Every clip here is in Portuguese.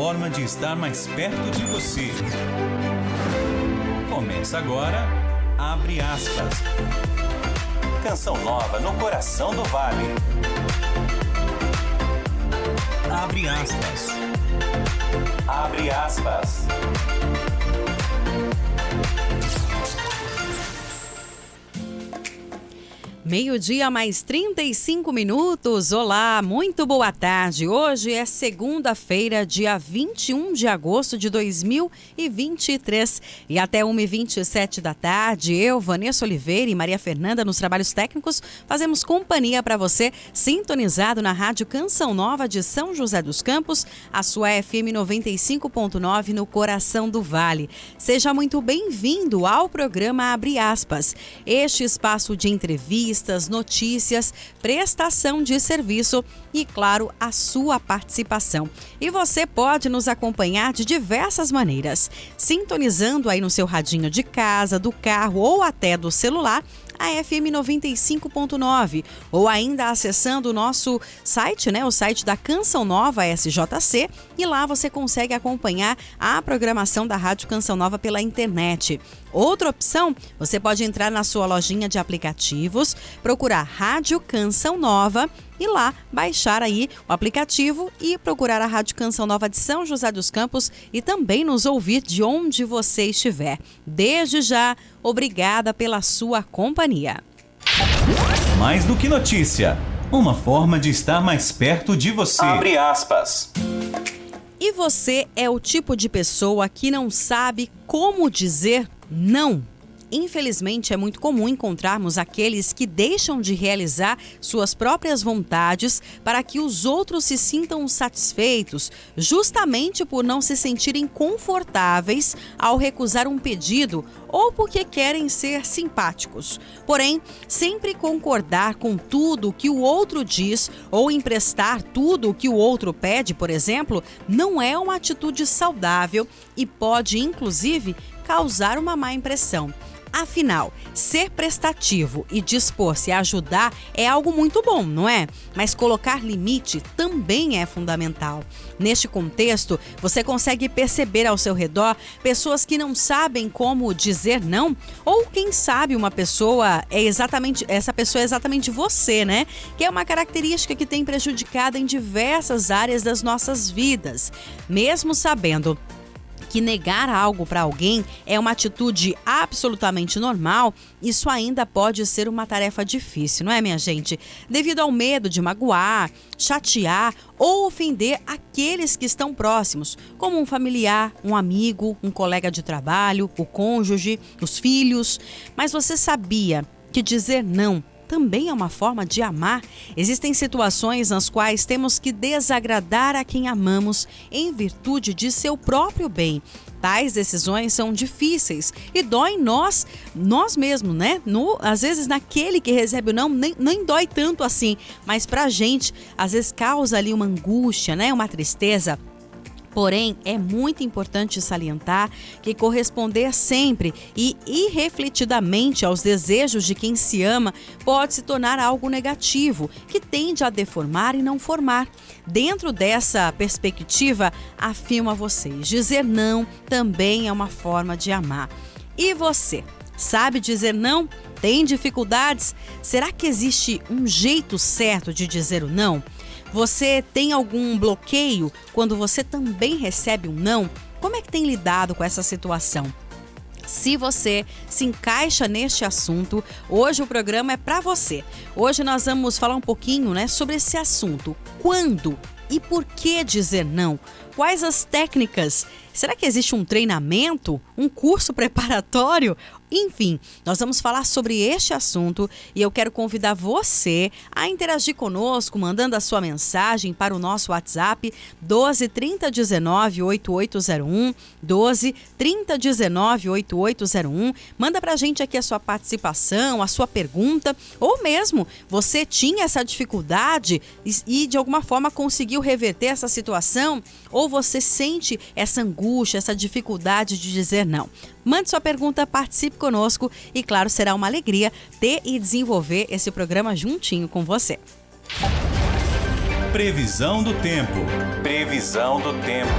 forma de estar mais perto de você. Começa agora, Abre Aspas. Canção nova no coração do Vale. Abre aspas. Abre aspas. Meio-dia mais 35 minutos. Olá, muito boa tarde. Hoje é segunda-feira, dia 21 de agosto de 2023. E até 1h27 da tarde, eu, Vanessa Oliveira e Maria Fernanda, nos trabalhos técnicos, fazemos companhia para você, sintonizado na Rádio Canção Nova de São José dos Campos, a sua FM 95.9 no coração do Vale. Seja muito bem-vindo ao programa Abre Aspas. Este espaço de entrevistas, notícias, prestação de serviço e, claro, a sua participação. E você pode nos acompanhar de diversas maneiras, sintonizando aí no seu radinho de casa, do carro ou até do celular, a FM 95.9, ou ainda acessando o nosso site, o site da Canção Nova SJC, e lá você consegue acompanhar a programação da Rádio Canção Nova pela internet. Outra opção, você pode entrar na sua lojinha de aplicativos, procurar Rádio Canção Nova e lá baixar aí o aplicativo e procurar a Rádio Canção Nova de São José dos Campos e também nos ouvir de onde você estiver. Desde já, obrigada pela sua companhia. Mais do que notícia, uma forma de estar mais perto de você. Abre aspas. E você é o tipo de pessoa que não sabe como dizer não? Infelizmente, é muito comum encontrarmos aqueles que deixam de realizar suas próprias vontades para que os outros se sintam satisfeitos, justamente por não se sentirem confortáveis ao recusar um pedido ou porque querem ser simpáticos. Porém, sempre concordar com tudo o que o outro diz ou emprestar tudo o que o outro pede, por exemplo, não é uma atitude saudável e pode, inclusive, causar uma má impressão. Afinal, ser prestativo e dispor-se a ajudar é algo muito bom, não é? Mas colocar limite também é fundamental. Neste contexto, você consegue perceber ao seu redor pessoas que não sabem como dizer não, ou quem sabe essa pessoa é exatamente você, né? Que é uma característica que tem prejudicado em diversas áreas das nossas vidas. Mesmo sabendo que negar algo para alguém é uma atitude absolutamente normal, isso ainda pode ser uma tarefa difícil, não é, minha gente? Devido ao medo de magoar, chatear ou ofender aqueles que estão próximos, como um familiar, um amigo, um colega de trabalho, o cônjuge, os filhos. Mas você sabia que dizer não também é uma forma de amar? Existem situações nas quais temos que desagradar a quem amamos em virtude de seu próprio bem. Tais decisões são difíceis e doem nós mesmos, né? Às vezes naquele que recebe o não, nem dói tanto assim, mas pra gente, às vezes causa ali uma angústia, né? Uma tristeza. Porém, é muito importante salientar que corresponder sempre e irrefletidamente aos desejos de quem se ama pode se tornar algo negativo, que tende a deformar e não formar. Dentro dessa perspectiva, afirmo a vocês, dizer não também é uma forma de amar. E você, sabe dizer não? Tem dificuldades? Será que existe um jeito certo de dizer o não? Você tem algum bloqueio quando você também recebe um não? Como é que tem lidado com essa situação? Se você se encaixa neste assunto, hoje o programa é para você. Hoje nós vamos falar um pouquinho, sobre esse assunto. Quando e por que dizer não? Quais as técnicas? Será que existe um treinamento? Um curso preparatório? Enfim, nós vamos falar sobre este assunto e eu quero convidar você a interagir conosco, mandando a sua mensagem para o nosso WhatsApp 12 3019 8801, 12 3019 8801. Manda pra gente aqui a sua participação, a sua pergunta, ou mesmo você tinha essa dificuldade e de alguma forma conseguiu reverter essa situação, ou você sente essa angústia, essa dificuldade de dizer não. Mande sua pergunta, participe conosco e, claro, será uma alegria ter e desenvolver esse programa juntinho com você. Previsão do tempo. Previsão do tempo.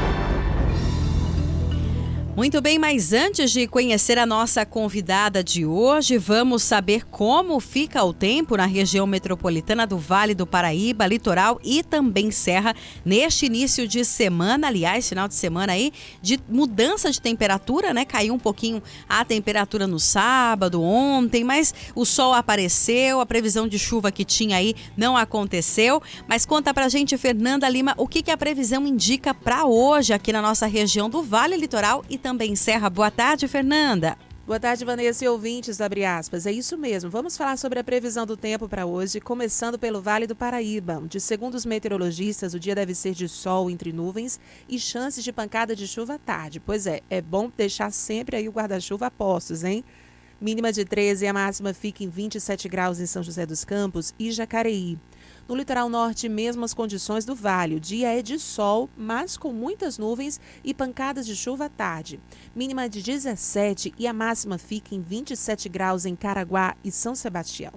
Muito bem, mas antes de conhecer a nossa convidada de hoje, vamos saber como fica o tempo na região metropolitana do Vale do Paraíba, litoral e também Serra, neste início de semana, aliás, final de semana aí, de mudança de temperatura, né? Caiu um pouquinho a temperatura no sábado, ontem, mas o sol apareceu, a previsão de chuva que tinha aí não aconteceu. Mas conta pra gente, Fernanda Lima, o que a previsão indica para hoje aqui na nossa região do Vale Litoral e também Serra. Boa tarde, Fernanda. Boa tarde, Vanessa e ouvintes, abre aspas. É isso mesmo, vamos falar sobre a previsão do tempo para hoje, começando pelo Vale do Paraíba, onde, segundo os meteorologistas, o dia deve ser de sol entre nuvens e chances de pancada de chuva à tarde. Pois é bom deixar sempre aí o guarda-chuva a postos, hein? Mínima de 13 e a máxima fica em 27 graus em São José dos Campos e Jacareí. No litoral norte, mesmas condições do vale. O dia é de sol, mas com muitas nuvens e pancadas de chuva à tarde. Mínima de 17 e a máxima fica em 27 graus em Caraguá e São Sebastião.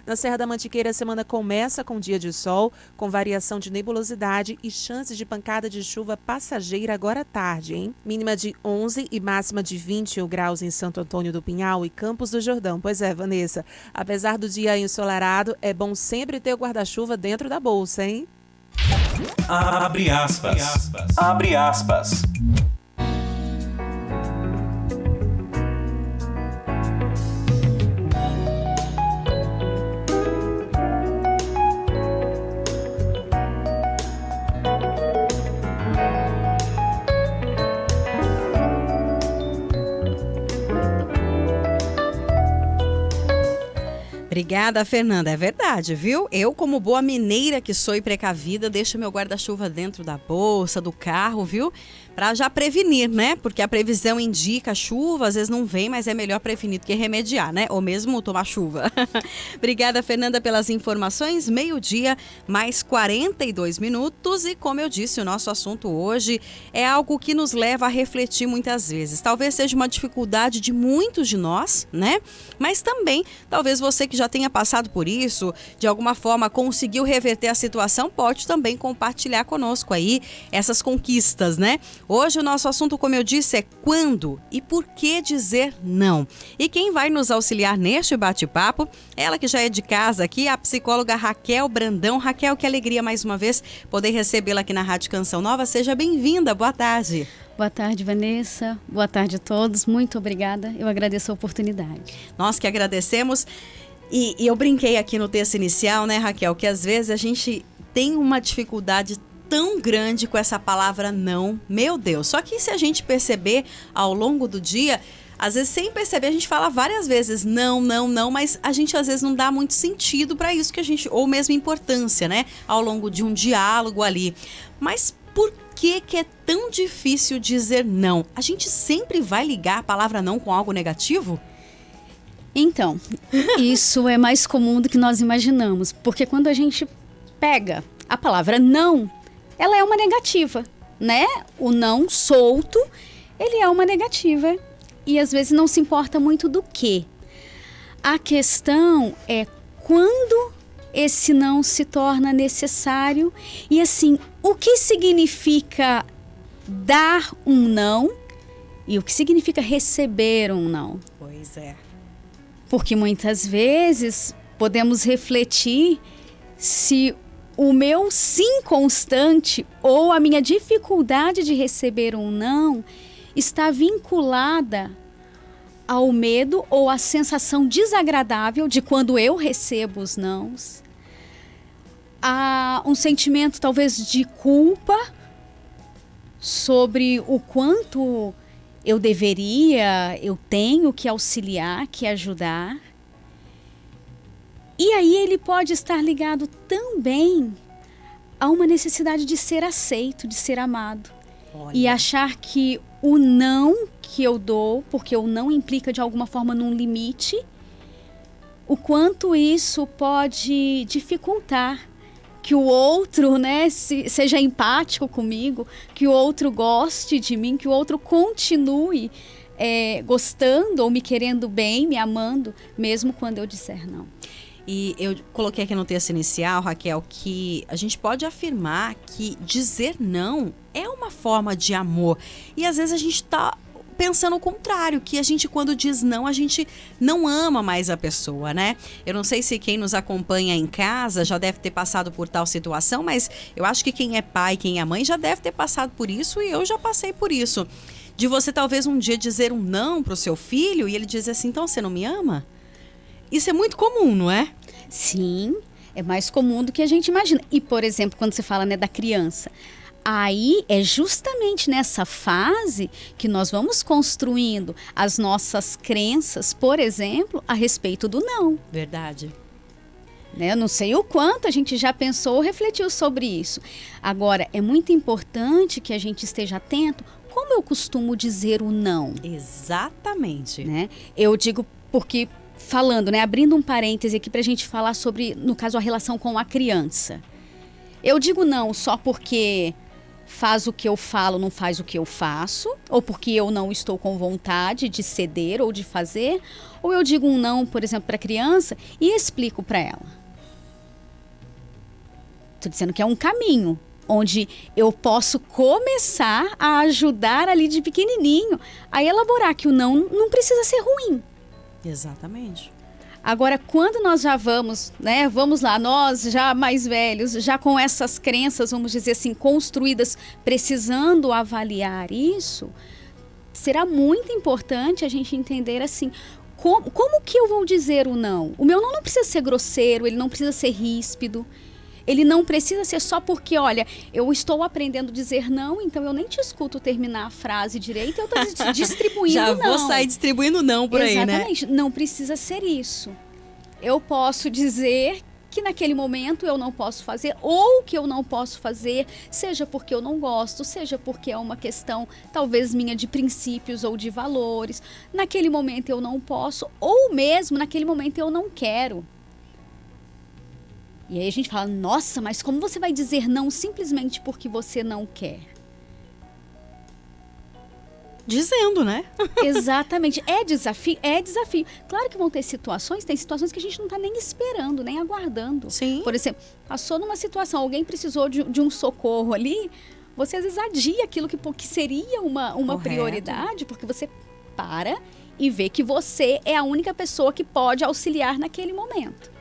Na Serra da Mantiqueira, a semana começa com dia de sol, com variação de nebulosidade e chances de pancada de chuva passageira agora à tarde, hein? Mínima de 11 e máxima de 21 graus em Santo Antônio do Pinhal e Campos do Jordão. Pois é, Vanessa, apesar do dia ensolarado, é bom sempre ter o guarda-chuva dentro da bolsa, hein? Abre aspas. Abre aspas. Obrigada, Fernanda. É verdade, viu? Eu, como boa mineira que sou e precavida, deixo meu guarda-chuva dentro da bolsa, do carro, viu? Para já prevenir, né? Porque a previsão indica chuva, às vezes não vem, mas é melhor prevenir do que remediar, né? Ou mesmo tomar chuva. Obrigada, Fernanda, pelas informações. 12:00, mais 42 minutos. E como eu disse, o nosso assunto hoje é algo que nos leva a refletir muitas vezes. Talvez seja uma dificuldade de muitos de nós, né? Mas também, talvez você que já tenha passado por isso, de alguma forma conseguiu reverter a situação, pode também compartilhar conosco aí essas conquistas, né? Hoje o nosso assunto, como eu disse, é quando e por que dizer não. E quem vai nos auxiliar neste bate-papo, ela que já é de casa aqui, a psicóloga Raquel Brandão. Raquel, que alegria mais uma vez poder recebê-la aqui na Rádio Canção Nova. Seja bem-vinda, boa tarde. Boa tarde, Vanessa. Boa tarde a todos. Muito obrigada. Eu agradeço a oportunidade. Nós que agradecemos. E eu brinquei aqui no texto inicial, né, Raquel, que às vezes a gente tem uma dificuldade tão grande com essa palavra não, meu Deus. Só que se a gente perceber ao longo do dia, às vezes sem perceber a gente fala várias vezes não, não, não, mas a gente às vezes não dá muito sentido para isso que a gente, ou mesmo importância, né, ao longo de um diálogo ali. Mas por que é tão difícil dizer não? A gente sempre vai ligar a palavra não com algo negativo? Então, isso é mais comum do que nós imaginamos, porque quando a gente pega a palavra não, ela é uma negativa, né? O não solto, ele é uma negativa e às vezes não se importa muito do quê. A questão é quando esse não se torna necessário e assim, o que significa dar um não e o que significa receber um não? Pois é. Porque muitas vezes podemos refletir se o meu sim constante ou a minha dificuldade de receber um não está vinculada ao medo ou à sensação desagradável de quando eu recebo os nãos, a um sentimento talvez de culpa sobre o quanto eu tenho que auxiliar, que ajudar. E aí ele pode estar ligado também a uma necessidade de ser aceito, de ser amado. Olha. E achar que o não que eu dou, porque o não implica de alguma forma num limite, o quanto isso pode dificultar que o outro, né, seja empático comigo, que o outro goste de mim, que o outro continue gostando ou me querendo bem, me amando, mesmo quando eu disser não. E eu coloquei aqui no texto inicial, Raquel, que a gente pode afirmar que dizer não é uma forma de amor. E às vezes a gente está pensando o contrário, que a gente quando diz não, a gente não ama mais a pessoa, né? Eu não sei se quem nos acompanha em casa já deve ter passado por tal situação, mas eu acho que quem é pai, quem é mãe já deve ter passado por isso e eu já passei por isso. De você talvez um dia dizer um não pro seu filho e ele dizer assim, então você não me ama? Isso é muito comum, não é? Sim, é mais comum do que a gente imagina. E, por exemplo, quando você fala, né, da criança, aí é justamente nessa fase que nós vamos construindo as nossas crenças, por exemplo, a respeito do não. Verdade. Né? Eu não sei o quanto a gente já pensou ou refletiu sobre isso. Agora, é muito importante que a gente esteja atento como eu costumo dizer o não. Exatamente. Né? Eu digo porque, falando, né, abrindo um parêntese aqui para a gente falar sobre, no caso, a relação com a criança. Eu digo não só porque faz o que eu falo, não faz o que eu faço, ou porque eu não estou com vontade de ceder ou de fazer, ou eu digo um não, por exemplo, para a criança e explico para ela. Estou dizendo que é um caminho onde eu posso começar a ajudar ali de pequenininho a elaborar que o não precisa ser ruim. Exatamente. Agora, quando nós já vamos, né, vamos lá, nós já mais velhos, já com essas crenças, vamos dizer assim, construídas, precisando avaliar isso, será muito importante a gente entender assim, como que eu vou dizer o não? O meu não precisa ser grosseiro, ele não precisa ser ríspido. Ele não precisa ser só porque, olha, eu estou aprendendo a dizer não, então eu nem te escuto terminar a frase direito, eu estou distribuindo Já não. vou sair distribuindo não por aí, né? Exatamente, não precisa ser isso. Eu posso dizer que naquele momento eu não posso fazer, ou que eu não posso fazer, seja porque eu não gosto, seja porque é uma questão talvez minha de princípios ou de valores. Naquele momento eu não posso, ou mesmo naquele momento eu não quero. E aí a gente fala, nossa, mas como você vai dizer não simplesmente porque você não quer? Dizendo, né? Exatamente. É desafio, é desafio. Claro que vão ter situações, tem situações que a gente não está nem esperando, nem aguardando. Sim. Por exemplo, passou numa situação, alguém precisou de um socorro ali, você às vezes adia aquilo que seria uma prioridade, porque você para e vê que você é a única pessoa que pode auxiliar naquele momento.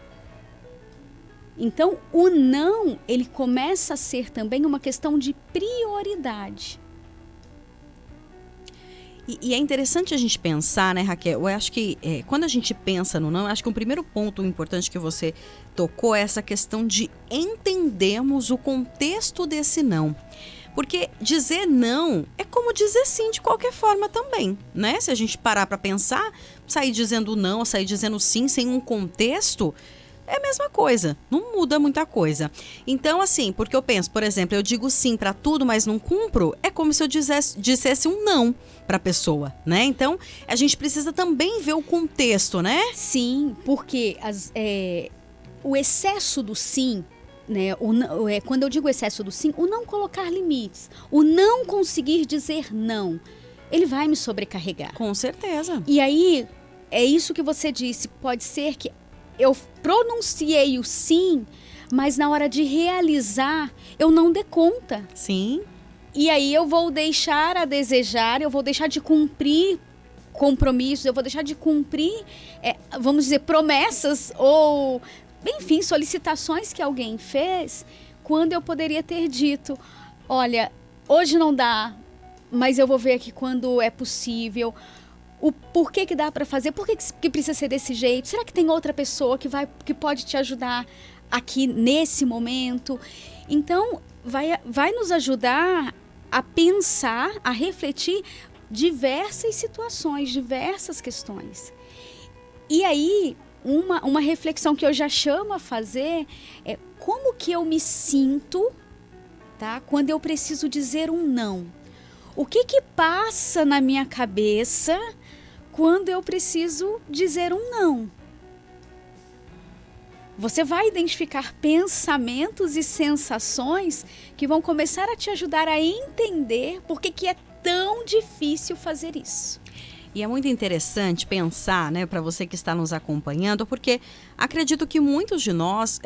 Então, o não, ele começa a ser também uma questão de prioridade. E é interessante a gente pensar, né, Raquel? Eu acho que quando a gente pensa no não, eu acho que o primeiro ponto importante que você tocou é essa questão de entendermos o contexto desse não. Porque dizer não é como dizer sim de qualquer forma também, né? Se a gente parar para pensar, sair dizendo não, sair dizendo sim sem um contexto, é a mesma coisa, não muda muita coisa. Então, assim, porque eu penso, por exemplo, eu digo sim para tudo, mas não cumpro, é como se eu dissesse um não para a pessoa, né? Então, a gente precisa também ver o contexto, né? Sim, porque o excesso do sim, né? Quando eu digo excesso do sim, o não colocar limites, o não conseguir dizer não, ele vai me sobrecarregar. Com certeza. E aí, é isso que você disse, pode ser que eu pronunciei o sim, mas na hora de realizar, eu não dei conta. Sim. E aí eu vou deixar a desejar, eu vou deixar de cumprir compromissos, eu vou deixar de cumprir, vamos dizer, promessas ou, enfim, solicitações que alguém fez, quando eu poderia ter dito, olha, hoje não dá, mas eu vou ver aqui quando é possível. O porquê que dá para fazer, por que precisa ser desse jeito? Será que tem outra pessoa que pode te ajudar aqui nesse momento? Então, vai nos ajudar a pensar, a refletir diversas situações, diversas questões. E aí, uma reflexão que eu já chamo a fazer é como que eu me sinto, tá? Quando eu preciso dizer um não. O que passa na minha cabeça quando eu preciso dizer um não? Você vai identificar pensamentos e sensações que vão começar a te ajudar a entender por que é tão difícil fazer isso. E é muito interessante pensar, né, para você que está nos acompanhando, porque acredito que muitos de nós,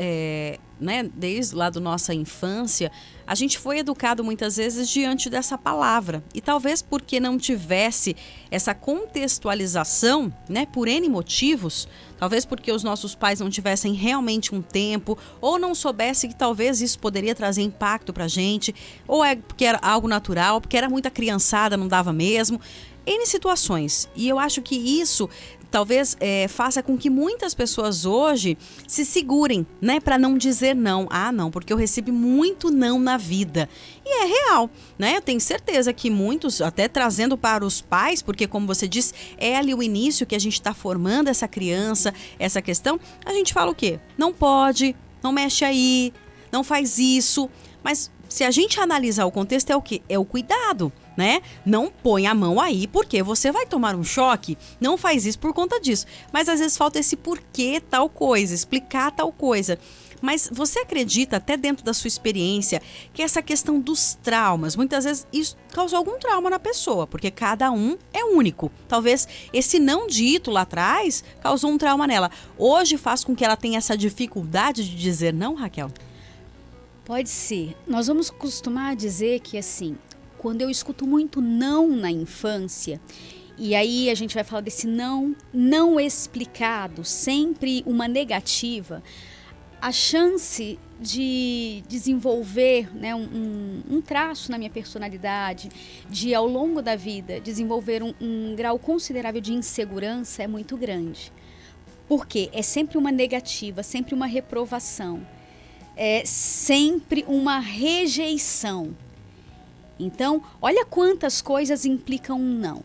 né, desde lá da nossa infância, a gente foi educado muitas vezes diante dessa palavra. E talvez porque não tivesse essa contextualização, né, por N motivos, talvez porque os nossos pais não tivessem realmente um tempo, ou não soubessem que talvez isso poderia trazer impacto para a gente, ou é porque era algo natural, porque era muita criançada, não dava mesmo. N situações. E eu acho que isso talvez faça com que muitas pessoas hoje se segurem, né, para não dizer não. Ah, não, porque eu recebi muito não na vida. E é real, né? Eu tenho certeza que muitos, até trazendo para os pais, porque como você disse, é ali o início que a gente está formando essa criança, essa questão, a gente fala o quê? Não pode, não mexe aí, não faz isso. Mas se a gente analisar o contexto, é o quê? É o cuidado, né? Não põe a mão aí porque você vai tomar um choque, não faz isso por conta disso. Mas às vezes falta esse porquê tal coisa, explicar tal coisa. Mas você acredita, até dentro da sua experiência, que essa questão dos traumas, muitas vezes isso causou algum trauma na pessoa, porque cada um é único. Talvez esse não dito lá atrás causou um trauma nela. Hoje faz com que ela tenha essa dificuldade de dizer não, Raquel? Pode ser. Nós vamos costumar dizer que, assim, quando eu escuto muito não na infância, e aí a gente vai falar desse não explicado, sempre uma negativa, a chance de desenvolver, né, um traço na minha personalidade, de ao longo da vida desenvolver um grau considerável de insegurança é muito grande. Por quê? É sempre uma negativa, sempre uma reprovação. É sempre uma rejeição. Então, olha quantas coisas implicam um não.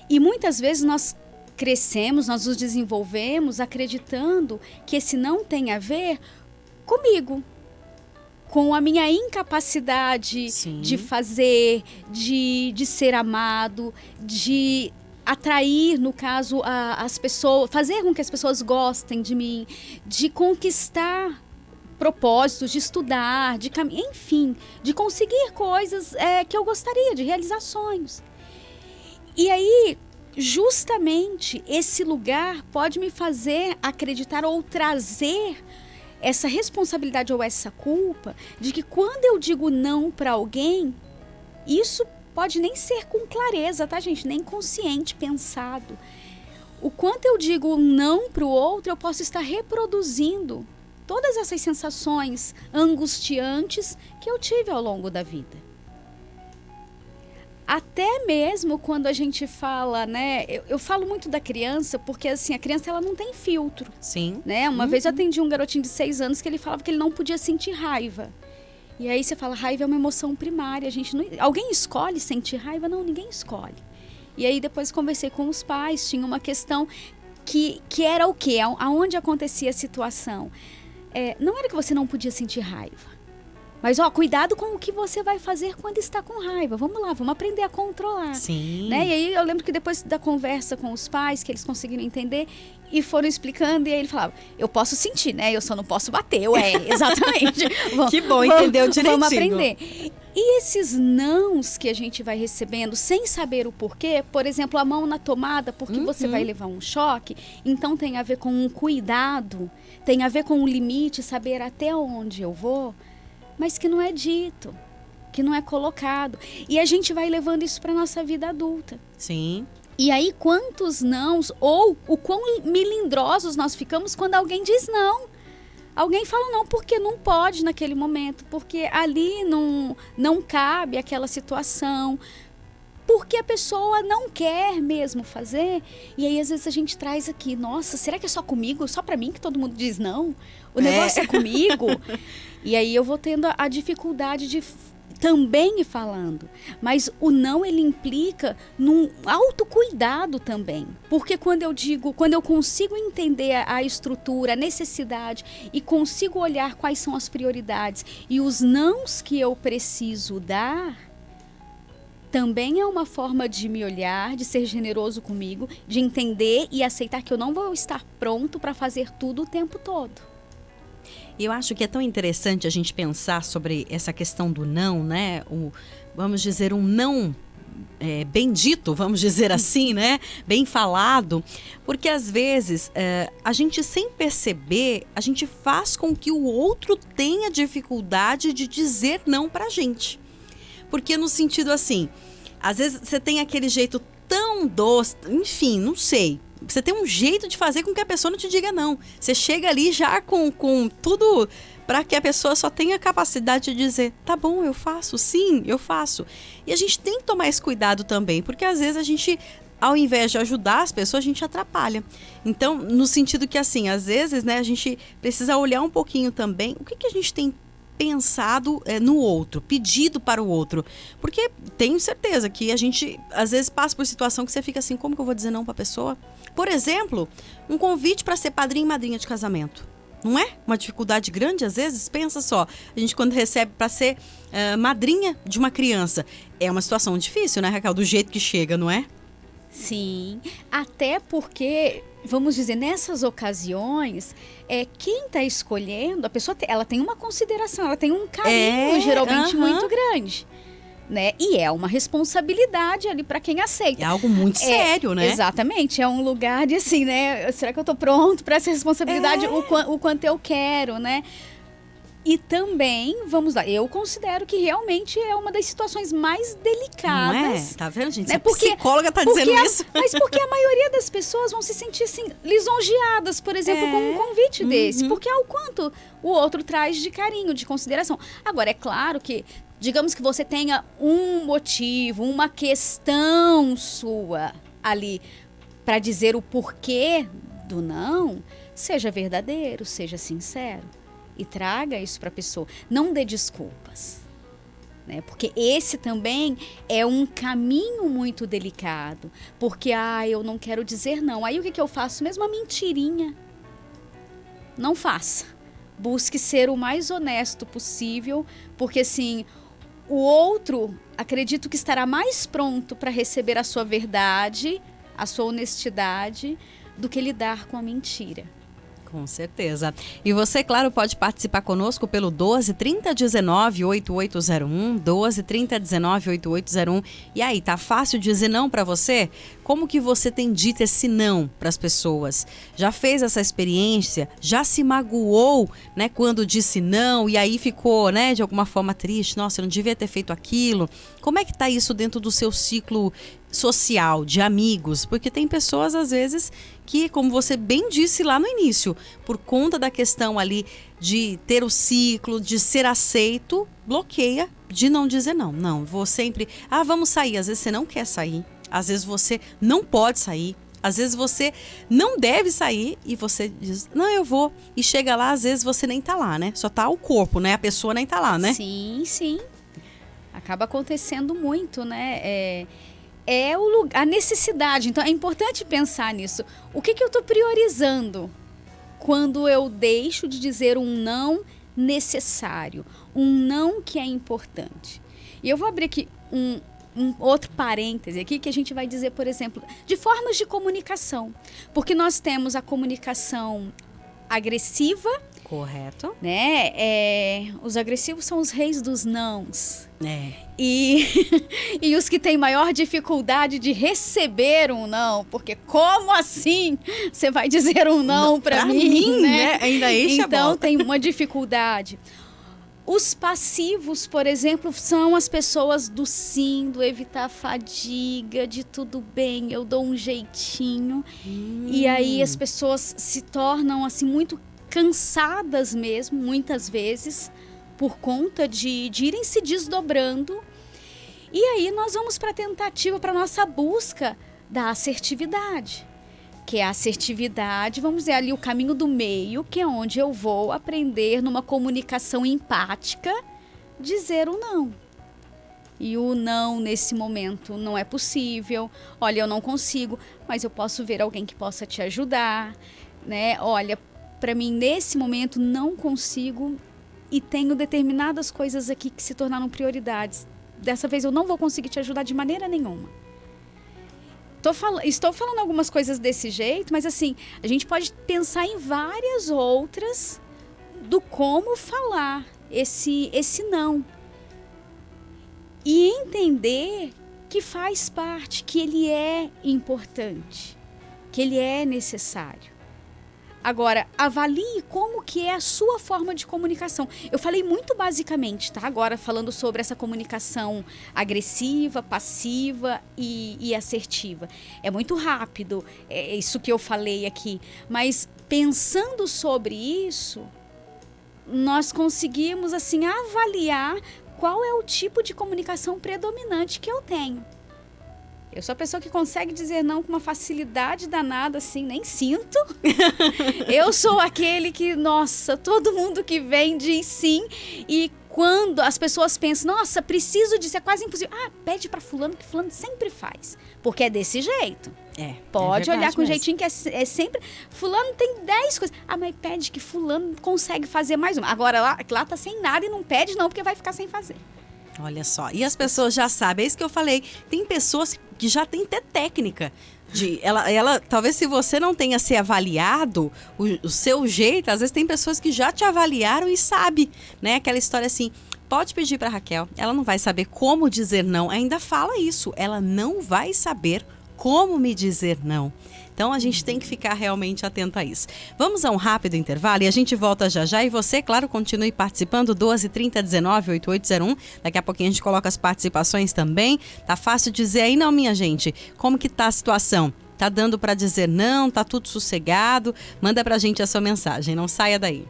E muitas vezes nós crescemos, nós nos desenvolvemos acreditando que esse não tem a ver comigo, com a minha incapacidade Sim. de fazer, de ser amado, de atrair, no caso, as pessoas, fazer com que as pessoas gostem de mim, de conquistar propósitos, de estudar, de enfim, de conseguir coisas que eu gostaria, de realizar sonhos. E aí, justamente, esse lugar pode me fazer acreditar ou trazer essa responsabilidade ou essa culpa de que quando eu digo não para alguém, isso pode nem ser com clareza, tá, gente? Nem consciente, pensado. O quanto eu digo não para o outro, eu posso estar reproduzindo todas essas sensações angustiantes que eu tive ao longo da vida. Até mesmo quando a gente fala, né? Eu falo muito da criança, porque assim, a criança ela não tem filtro. Sim. Né? Uma vez eu atendi um garotinho de 6 anos que ele falava que ele não podia sentir raiva. E aí você fala, raiva é uma emoção primária. A gente não... Alguém escolhe sentir raiva? Não, ninguém escolhe. E aí depois conversei com os pais, tinha uma questão que era o quê? Aonde acontecia a situação? Não era que você não podia sentir raiva. Mas, cuidado com o que você vai fazer quando está com raiva. Vamos lá, vamos aprender a controlar. Sim. Né? E aí eu lembro que depois da conversa com os pais, que eles conseguiram entender e foram explicando, e aí ele falava, eu posso sentir, né? Eu só não posso bater. Exatamente. Que bom, entendeu direitinho. Vamos aprender. E esses nãos que a gente vai recebendo sem saber o porquê, por exemplo, a mão na tomada porque você vai levar um choque, então tem a ver com um cuidado, tem a ver com um limite, saber até onde eu vou, mas que não é dito, que não é colocado. E a gente vai levando isso para nossa vida adulta. Sim. E aí quantos nãos, ou o quão melindrosos nós ficamos quando alguém diz não. Alguém fala não porque não pode naquele momento, porque ali não cabe aquela situação, porque a pessoa não quer mesmo fazer. E aí às vezes a gente traz aqui, nossa, será que é só comigo? Só pra mim que todo mundo diz não? O negócio é comigo? E aí eu vou tendo a dificuldade de também ir falando. Mas o não, ele implica num autocuidado também. Porque quando eu consigo entender a estrutura, a necessidade e consigo olhar quais são as prioridades e os nãos que eu preciso dar, também é uma forma de me olhar, de ser generoso comigo, de entender e aceitar que eu não vou estar pronto para fazer tudo o tempo todo. E eu acho que é tão interessante a gente pensar sobre essa questão do não, né? Vamos dizer, um não bem dito, vamos dizer assim, né? Bem falado, porque às vezes a gente sem perceber, a gente faz com que o outro tenha dificuldade de dizer não pra gente. Porque no sentido assim, às vezes você tem aquele jeito tão doce, enfim, não sei. Você tem um jeito de fazer com que a pessoa não te diga não. Você chega ali já com tudo para que a pessoa só tenha a capacidade de dizer, tá bom, eu faço, sim, eu faço. E a gente tem que tomar esse cuidado também, porque às vezes a gente, ao invés de ajudar as pessoas, a gente atrapalha. Então, no sentido que assim, às vezes, né, a gente precisa olhar um pouquinho também o que a gente tem pensado no outro, pedido para o outro. Porque tenho certeza que a gente, às vezes, passa por situação que você fica assim, como que eu vou dizer não para a pessoa? Por exemplo, um convite para ser padrinho e madrinha de casamento. Não é? Uma dificuldade grande, às vezes? Pensa só, a gente quando recebe para ser madrinha de uma criança, é uma situação difícil, né, Raquel? Do jeito que chega, não é? Sim, até porque, vamos dizer, nessas ocasiões, quem está escolhendo, a pessoa ela tem uma consideração, ela tem um carinho geralmente muito grande. Né? E é uma responsabilidade ali para quem aceita. É algo muito sério, né? Exatamente, é um lugar de assim, né? Será que eu tô pronto para essa responsabilidade? O quanto eu quero, né? E também, vamos lá, eu considero que realmente é uma das situações mais delicadas. Não é? Tá vendo, gente? Né? Porque, psicóloga tá dizendo isso. Mas porque a maioria das pessoas vão se sentir assim, lisonjeadas, por exemplo, com um convite desse. Porque é o quanto o outro traz de carinho, de consideração. Agora, é claro que digamos que você tenha um motivo, uma questão sua ali para dizer o porquê do não, seja verdadeiro, seja sincero e traga isso para a pessoa. Não dê desculpas, né? Porque esse também é um caminho muito delicado, porque eu não quero dizer não. Aí o que eu faço? Mesmo uma mentirinha. Não faça. Busque ser o mais honesto possível, porque assim, o outro, acredito que estará mais pronto para receber a sua verdade, a sua honestidade, do que lidar com a mentira. Com certeza. E você, claro, pode participar conosco pelo 12 30 19 8801, 12 30 19 8801. E aí, tá fácil dizer não para você? Como que você tem dito esse não para as pessoas? Já fez essa experiência? Já se magoou, né, quando disse não e aí ficou, né, de alguma forma triste? Nossa, eu não devia ter feito aquilo. Como é que tá isso dentro do seu ciclo social, de amigos? Porque tem pessoas, às vezes, que, como você bem disse lá no início, por conta da questão ali de ter o ciclo, de ser aceito, bloqueia de não dizer não. Não, vou sempre, vamos sair. Às vezes você não quer sair, às vezes você não pode sair, às vezes você não deve sair e você diz, não, eu vou. E chega lá, às vezes você nem tá lá, né? Só tá o corpo, né? A pessoa nem tá lá, né? Sim, sim. Acaba acontecendo muito, né? A necessidade. Então, é importante pensar nisso. O que eu estou priorizando quando eu deixo de dizer um não necessário, um não que é importante? E eu vou abrir aqui um outro parêntese aqui, que a gente vai dizer, por exemplo, de formas de comunicação. Porque nós temos a comunicação agressiva. Correto. Né? Os agressivos são os reis dos nãos. E os que têm maior dificuldade de receber um não, porque como assim você vai dizer um não para mim, né? Ainda enche então a bola. Tem uma dificuldade. Os passivos, por exemplo, são as pessoas do sim, do evitar a fadiga, de tudo bem, eu dou um jeitinho. E aí as pessoas se tornam assim muito cansadas mesmo, muitas vezes, por conta de irem se desdobrando. E aí nós vamos para a tentativa, para a nossa busca da assertividade. Que é a assertividade, vamos dizer ali o caminho do meio, que é onde eu vou aprender numa comunicação empática, dizer o não. E o não nesse momento não é possível, olha, eu não consigo, mas eu posso ver alguém que possa te ajudar, né? Olha, para mim nesse momento não consigo e tenho determinadas coisas aqui que se tornaram prioridades. Dessa vez eu não vou conseguir te ajudar de maneira nenhuma. Estou falando algumas coisas desse jeito, mas assim, a gente pode pensar em várias outras do como falar esse não. E entender que faz parte, que ele é importante, que ele é necessário. Agora, avalie como que é a sua forma de comunicação. Eu falei muito basicamente, tá? Agora falando sobre essa comunicação agressiva, passiva e assertiva. É muito rápido, é isso que eu falei aqui. Mas pensando sobre isso, nós conseguimos assim avaliar qual é o tipo de comunicação predominante que eu tenho. Eu sou a pessoa que consegue dizer não com uma facilidade danada, assim, nem sinto. Eu sou aquele que, nossa, todo mundo que vem diz sim. E quando as pessoas pensam, nossa, preciso disso, é quase impossível. Ah, pede pra fulano, que fulano sempre faz. Porque é desse jeito. Pode olhar com um jeitinho que é sempre... Fulano tem 10 coisas. Ah, mas pede que fulano consegue fazer mais uma. Agora, lá tá sem nada e não pede não, porque vai ficar sem fazer. Olha só, e as pessoas já sabem, é isso que eu falei, tem pessoas que já têm até técnica. Ela talvez se você não tenha se avaliado o seu jeito, às vezes tem pessoas que já te avaliaram e sabe, né? Aquela história assim, pode pedir para Raquel, ela não vai saber como dizer não, ainda fala isso, ela não vai saber como me dizer não. Então, a gente tem que ficar realmente atento a isso. Vamos a um rápido intervalo e a gente volta já já. E você, claro, continue participando, 12-30-19-8801. Daqui a pouquinho a gente coloca as participações também. Tá fácil dizer aí, não, minha gente? Como que tá a situação? Tá dando para dizer não? Tá tudo sossegado? Manda pra gente a sua mensagem, não saia daí.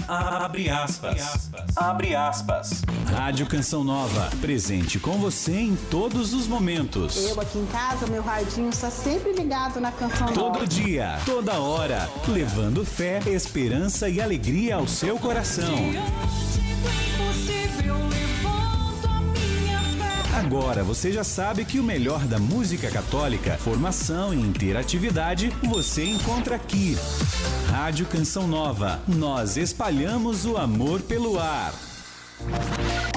Abre aspas. Abre aspas. Rádio Canção Nova, presente com você em todos os momentos. Eu aqui em casa, meu radinho está sempre ligado na Canção Nova. Todo dia, toda hora, levando fé, esperança e alegria ao seu coração. Agora você já sabe que o melhor da música católica, formação e interatividade, você encontra aqui. Rádio Canção Nova, nós espalhamos o amor pelo ar.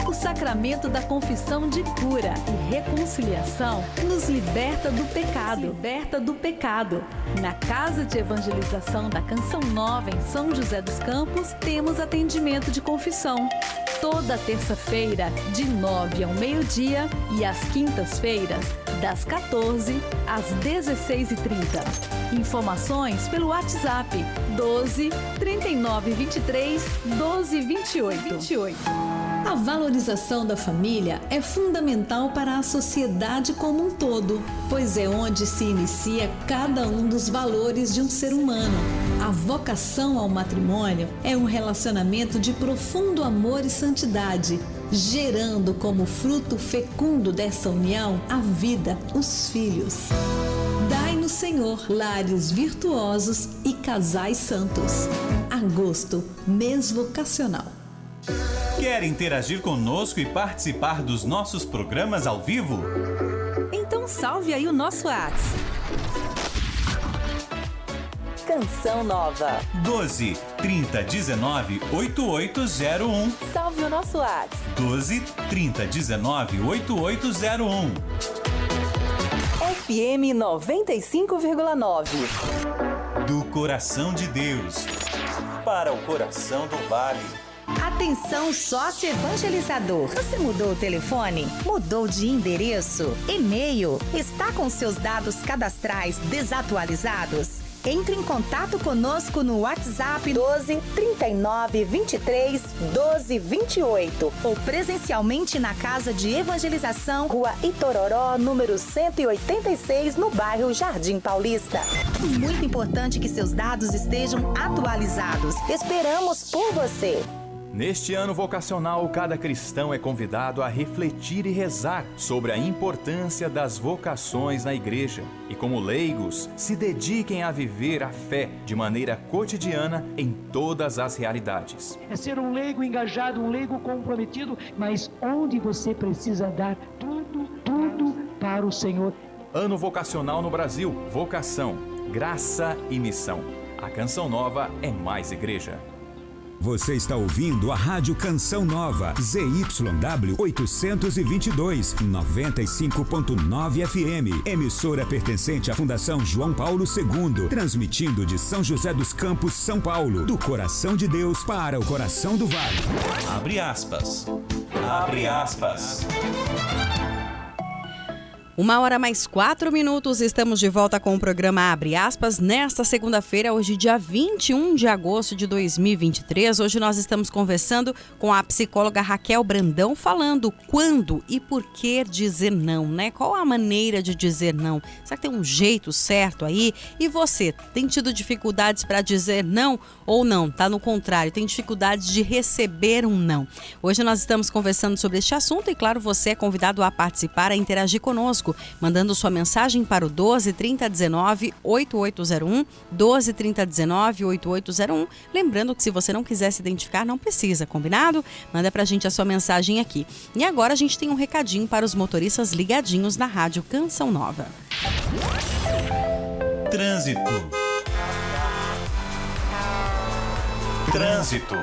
O sacramento da confissão de cura e reconciliação nos liberta do pecado. Liberta do pecado. Na Casa de Evangelização da Canção Nova, em São José dos Campos, temos atendimento de confissão. Toda terça-feira, de 9 ao meio-dia, e às quintas-feiras, das 14 às 16h30. Informações pelo WhatsApp 12 39 23 12 28. A valorização da família é fundamental para a sociedade como um todo, pois é onde se inicia cada um dos valores de um ser humano. A vocação ao matrimônio é um relacionamento de profundo amor e santidade, gerando como fruto fecundo dessa união a vida, os filhos. Dai-nos, Senhor, lares virtuosos e casais santos. Agosto, mês vocacional. Quer interagir conosco e participar dos nossos programas ao vivo? Então salve aí o nosso WhatsApp. Canção Nova 12 30 19 8801. Salve o nosso WhatsApp 12 30 19 8801. FM 95,9. Do coração de Deus para o coração do vale. Atenção, sócio evangelizador. Você mudou o telefone? Mudou de endereço? E-mail? Está com seus dados cadastrais desatualizados? Entre em contato conosco no WhatsApp 12 39 23 12 28 ou presencialmente na Casa de Evangelização, Rua Itororó, número 186, no bairro Jardim Paulista. Muito importante que seus dados estejam atualizados. Esperamos por você. Neste ano vocacional, cada cristão é convidado a refletir e rezar sobre a importância das vocações na igreja e, como leigos, se dediquem a viver a fé de maneira cotidiana em todas as realidades. É ser um leigo engajado, um leigo comprometido, mas onde você precisa dar tudo para o Senhor. Ano vocacional no Brasil, vocação, graça e missão. A Canção Nova é mais igreja. Você está ouvindo a Rádio Canção Nova, ZYW 822, 95.9 FM, emissora pertencente à Fundação João Paulo II, transmitindo de São José dos Campos, São Paulo, do coração de Deus para o coração do vale. Abre aspas. Abre aspas. 1h mais 4 minutos, estamos de volta com o programa Abre Aspas, nesta segunda-feira, hoje dia 21 de agosto de 2023. Hoje nós estamos conversando com a psicóloga Raquel Brandão, falando quando e por que dizer não, né? Qual a maneira de dizer não? Será que tem um jeito certo aí? E você, tem tido dificuldades para dizer não ou não? Tá no contrário, tem dificuldades de receber um não. Hoje nós estamos conversando sobre este assunto e, claro, você é convidado a participar, a interagir conosco, mandando sua mensagem para o 12 3019 8801, 12 3019 8801. Lembrando que se você não quiser se identificar, não precisa, combinado? Manda pra gente a sua mensagem aqui. E agora a gente tem um recadinho para os motoristas ligadinhos na Rádio Canção Nova. Trânsito. Trânsito.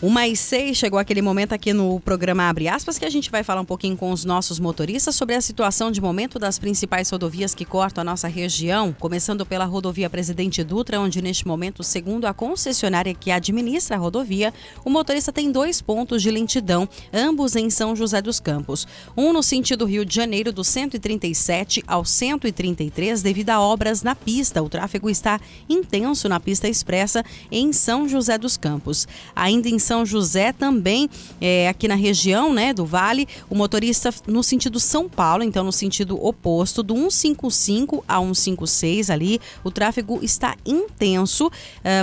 1h06, chegou aquele momento aqui no programa Abre Aspas que a gente vai falar um pouquinho com os nossos motoristas sobre a situação de momento das principais rodovias que cortam a nossa região, começando pela rodovia Presidente Dutra, onde neste momento, segundo a concessionária que administra a rodovia, o motorista tem 2 pontos de lentidão, ambos em São José dos Campos. Um no sentido Rio de Janeiro, do 137 ao 133, devido a obras na pista. O tráfego está intenso na pista expressa em São José dos Campos. Ainda em São José também, aqui na região, né, do Vale, o motorista no sentido São Paulo, então no sentido oposto, do 155 a 156 ali, o tráfego está intenso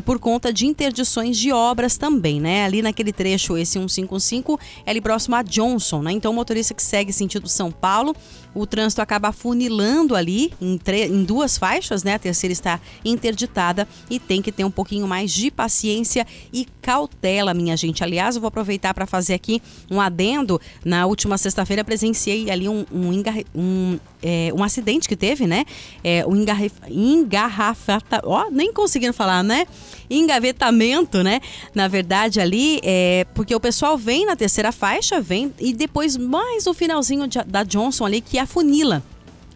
por conta de interdições de obras também, né? Ali naquele trecho, esse 155 é ali próximo a Johnson, né? Então o motorista que segue sentido São Paulo, o trânsito acaba afunilando ali em 2 faixas, né? A terceira está interditada e tem que ter um pouquinho mais de paciência e cautela, minha gente. Aliás, eu vou aproveitar para fazer aqui um adendo. Na última sexta-feira presenciei ali um acidente que teve, né? Nem conseguindo falar, né? Engavetamento, né? Na verdade ali, porque o pessoal vem na terceira faixa, vem e depois mais no finalzinho da Johnson ali que afunila.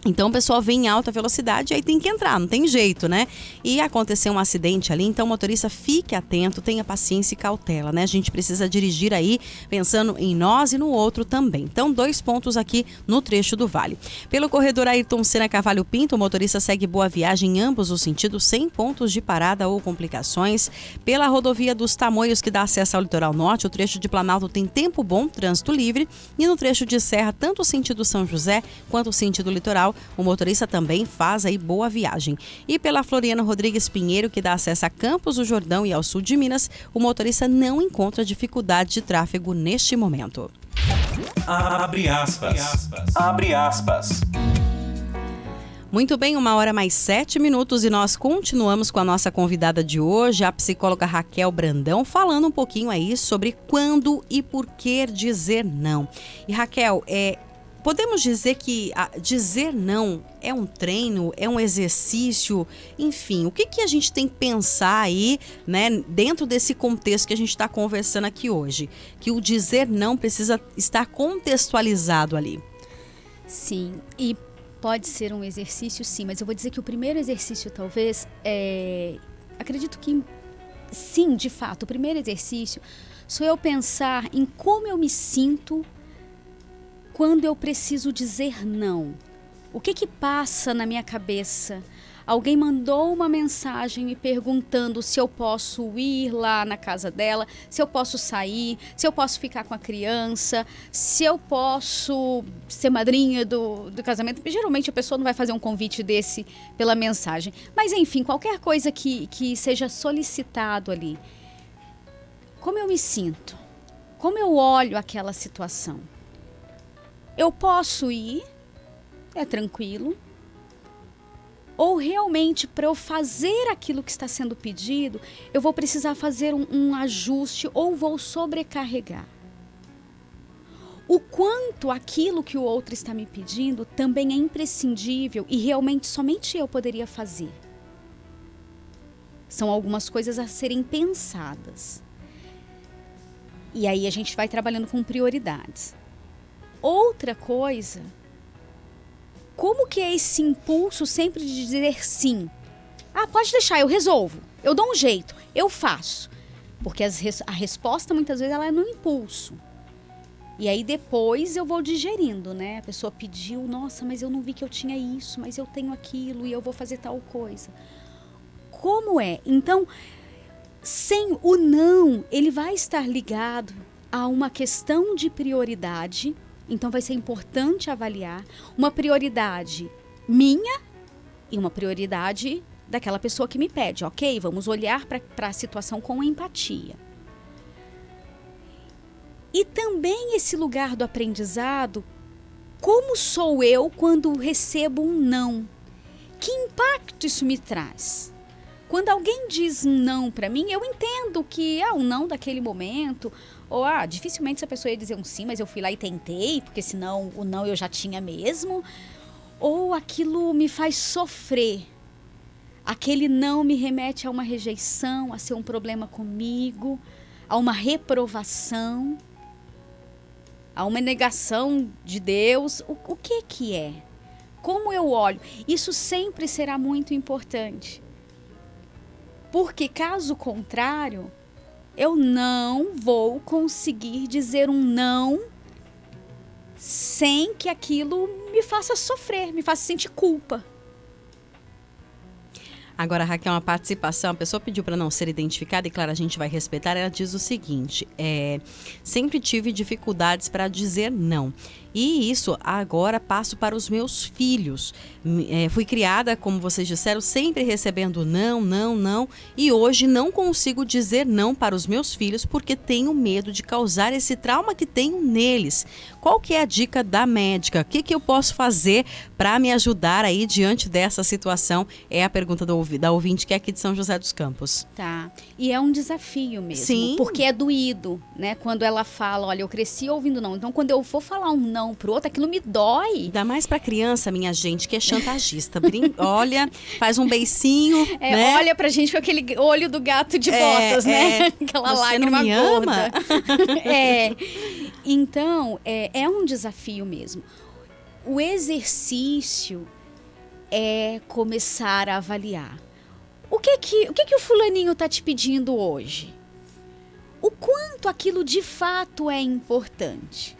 Então o pessoal vem em alta velocidade e aí tem que entrar, não tem jeito, né? E aconteceu um acidente ali, então motorista, fique atento, tenha paciência e cautela, né? A gente precisa dirigir aí pensando em nós e no outro também. Então 2 pontos aqui no trecho do Vale. Pelo corredor Ayrton Senna Cavalho Pinto, o motorista segue boa viagem em ambos os sentidos, sem pontos de parada ou complicações. Pela rodovia dos Tamoios, que dá acesso ao litoral norte, o trecho de Planalto tem tempo bom, trânsito livre. E no trecho de Serra, tanto o sentido São José quanto o sentido litoral, o motorista também faz aí boa viagem. E pela Floriano Rodrigues Pinheiro, que dá acesso a Campos do Jordão e ao sul de Minas, o motorista não encontra dificuldade de tráfego neste momento. Abre aspas. Abre aspas. Muito bem, 1h mais 7 minutos e nós continuamos com a nossa convidada de hoje, a psicóloga Raquel Brandão, falando um pouquinho aí sobre quando e por que dizer não. E Raquel, podemos dizer que dizer não é um treino, é um exercício, enfim, o que a gente tem que pensar aí, né, dentro desse contexto que a gente está conversando aqui hoje? Que o dizer não precisa estar contextualizado ali. Sim, e pode ser um exercício, sim, mas eu vou dizer que o primeiro exercício talvez acredito que sim, de fato, o primeiro exercício sou eu pensar em como eu me sinto quando eu preciso dizer não. O que passa na minha cabeça? Alguém mandou uma mensagem me perguntando se eu posso ir lá na casa dela, se eu posso sair, se eu posso ficar com a criança, se eu posso ser madrinha do casamento. Geralmente a pessoa não vai fazer um convite desse pela mensagem. Mas enfim, qualquer coisa que seja solicitado ali. Como eu me sinto? Como eu olho aquela situação? Eu posso ir, é tranquilo, ou realmente para eu fazer aquilo que está sendo pedido, eu vou precisar fazer um ajuste ou vou sobrecarregar. O quanto aquilo que o outro está me pedindo também é imprescindível e realmente somente eu poderia fazer. São algumas coisas a serem pensadas. E aí a gente vai trabalhando com prioridades. Outra coisa, como que é esse impulso sempre de dizer sim? Ah, pode deixar, eu resolvo, eu dou um jeito, eu faço. Porque a resposta muitas vezes ela é no impulso. E aí depois eu vou digerindo, né? A pessoa pediu, nossa, mas eu não vi que eu tinha isso, mas eu tenho aquilo e eu vou fazer tal coisa. Como é? Então, sem o não, ele vai estar ligado a uma questão de prioridade. Então vai ser importante avaliar uma prioridade minha e uma prioridade daquela pessoa que me pede. Ok, vamos olhar para a situação com empatia. E também esse lugar do aprendizado, como sou eu quando recebo um não? Que impacto isso me traz? Quando alguém diz um não para mim, eu entendo que um não daquele momento, ou dificilmente essa pessoa ia dizer um sim, mas eu fui lá e tentei, porque senão o não eu já tinha mesmo. Ou aquilo me faz sofrer. Aquele não me remete a uma rejeição, a ser um problema comigo, a uma reprovação, a uma negação de Deus. O que é? Como eu olho? Isso sempre será muito importante. Porque, caso contrário, eu não vou conseguir dizer um não sem que aquilo me faça sofrer, me faça sentir culpa. Agora, Raquel, uma participação, a pessoa pediu para não ser identificada e, claro, a gente vai respeitar. Ela diz o seguinte, sempre tive dificuldades para dizer não. E isso agora passo para os meus filhos. Fui criada, como vocês disseram, sempre recebendo não, não, não. E hoje não consigo dizer não para os meus filhos porque tenho medo de causar esse trauma que tenho neles. Qual que é a dica da médica? O que eu posso fazer para me ajudar aí diante dessa situação? É a pergunta da ouvinte que é aqui de São José dos Campos. Tá. E é um desafio mesmo. Sim. Porque é doído, né? Quando ela fala, olha, eu cresci ouvindo não. Então, quando eu for falar um não pro outro, aquilo me dói. Ainda mais pra criança, minha gente, que é chantagista. Olha, faz um beicinho, né? Olha pra gente com aquele olho do gato de botas, né? Aquela lágrima gorda. Então, é um desafio mesmo. O exercício é começar a avaliar. O que o fulaninho tá te pedindo hoje? O quanto aquilo de fato é importante?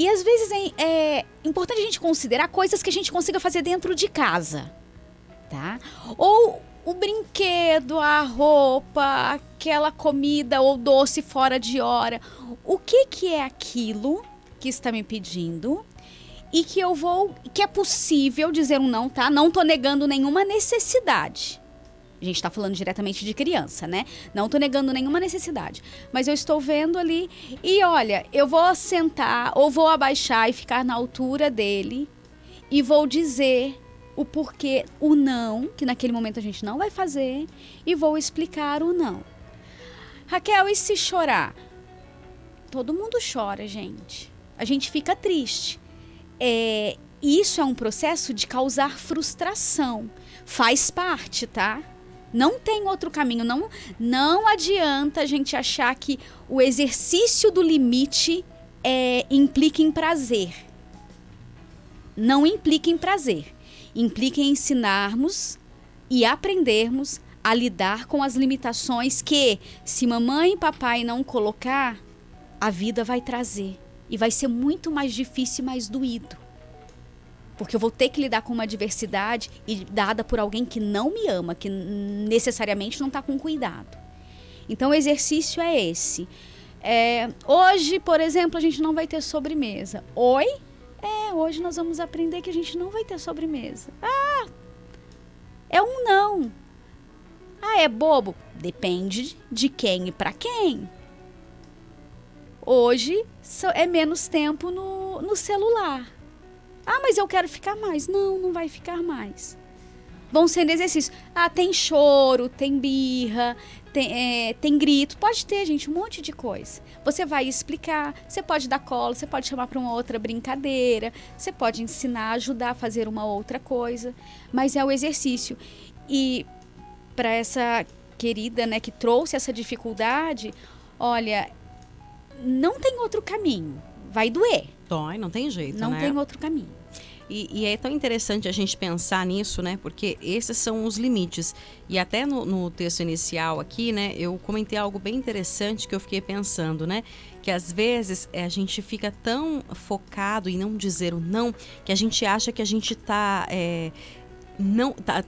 E às vezes é importante a gente considerar coisas que a gente consiga fazer dentro de casa, tá? Ou o brinquedo, a roupa, aquela comida ou doce fora de hora. O que é aquilo que está me pedindo e que é possível dizer um não, tá? Não tô negando nenhuma necessidade. A gente está falando diretamente de criança, né? Não estou negando nenhuma necessidade. Mas eu estou vendo ali e, olha, eu vou sentar ou vou abaixar e ficar na altura dele e vou dizer o porquê, o não, que naquele momento a gente não vai fazer, e vou explicar o não. Raquel, e se chorar? Todo mundo chora, gente. A gente fica triste. Isso é um processo de causar frustração. Faz parte, tá? Não tem outro caminho, não adianta a gente achar que o exercício do limite implica em prazer. Não implica em prazer. Implica em ensinarmos e aprendermos a lidar com as limitações que, se mamãe e papai não colocar, a vida vai trazer. E vai ser muito mais difícil e mais doído. Porque eu vou ter que lidar com uma adversidade dada por alguém que não me ama, que necessariamente não está com cuidado. Então, o exercício é esse. Hoje, por exemplo, a gente não vai ter sobremesa. Oi? Hoje nós vamos aprender que a gente não vai ter sobremesa. É um não. É bobo? Depende de quem e para quem. Hoje é menos tempo no celular. Mas eu quero ficar mais. Não vai ficar mais. Vão sendo exercícios. Tem choro, tem birra, tem grito. Pode ter, gente, um monte de coisa. Você vai explicar, você pode dar cola, você pode chamar para uma outra brincadeira, você pode ensinar, ajudar a fazer uma outra coisa. Mas é o exercício. E para essa querida, né, que trouxe essa dificuldade, olha, não tem outro caminho. Vai doer. Dói, não tem jeito, Não né? tem outro caminho. E é tão interessante a gente pensar nisso, né? Porque esses são os limites. E até no texto inicial aqui, né? Eu comentei algo bem interessante que eu fiquei pensando, né? Que às vezes a gente fica tão focado em não dizer o não, que a gente acha que a gente tá